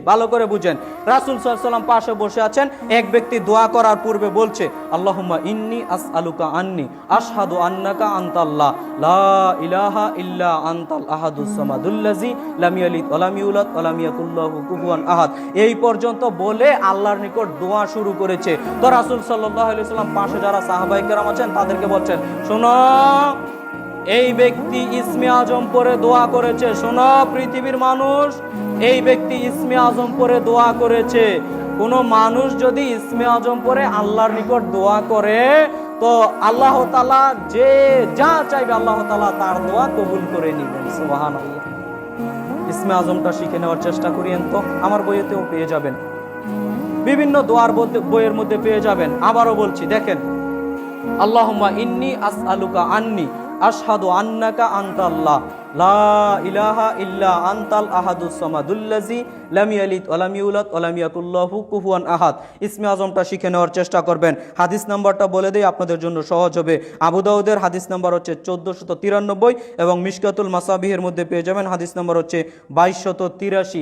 ভালো করে বুঝেন। রাসূল সাল্লাল্লাহু আলাইহি ওয়াসাল্লাম পাশে বসে আছেন, এক ব্যক্তি দোয়া করার পূর্বে বলছে আল্লাহুম্মা ইন্নী আসআলুকা আন্নী আশহাদু আন্নাকা আনতাল্লাহ লা ইলাহা ইল্লা আনতাল আহাদুস সামাদুল্লাযী লাম ইয়ালিদ ওয়া লাম ইউলাদ ওয়া লাম ইয়াকুল লাহু কুফুয়ান আহাদ। এই পর্যন্ত বলে আল্লাহর নিকট দোয়া শুরু করেছে। তো রাসূল সাল্লাল্লাহু আলাইহি ওয়াসাল্লাম পাশে যারা সাহাবায়ে কেরাম আছেন তাদেরকে বলছেন, শোনো, এই ব্যক্তি ইসমে আজম পড়ে দোয়া করেছে। শোনো পৃথিবীর মানুষ, এই ব্যক্তি ইসমে আজম পড়ে দোয়া করেছে। কোনো মানুষ যদি ইসমে আজম পড়ে আল্লাহর নিকট দোয়া করে তো আল্লাহ তাআলা যে যা চাইবে আল্লাহ তাআলা তার দোয়া কবুল করে নেবেন। সুবহানাল্লাহ। ইসমে আজমটা শিখে নেওয়ার চেষ্টা করিয়েন, তো আমার বইয়েতেও পেয়ে যাবেন, বিভিন্ন দোয়ার বইয়ের মধ্যে পেয়ে যাবেন। আবারও বলছি, দেখেন, আল্লাহুম্মা ইন্নী আসআলুকা আন্নী আশহাদু আন্নাকা আনতাল্লাহ লা ইলাহা ইল্লা আনতাল আহাদুস সামাদুল্লাযী লাম ইয়ালিদ ওয়া লাম ইউলাদ ওয়া লাম ইয়াকুল লাহু কুফুয়ান আহাদ। ইসমে আজমটা শিখে নেওয়ার চেষ্টা করবেন। হাদিস নাম্বারটা বলে দেই, আপনাদের জন্য সহজ হবে। আবু দাউদের হাদিস নাম্বার হচ্ছে 1493 এবং মিশকাতুল মাসাবিহের মধ্যে পেয়ে যাবেন হাদিস নাম্বার হচ্ছে 2283।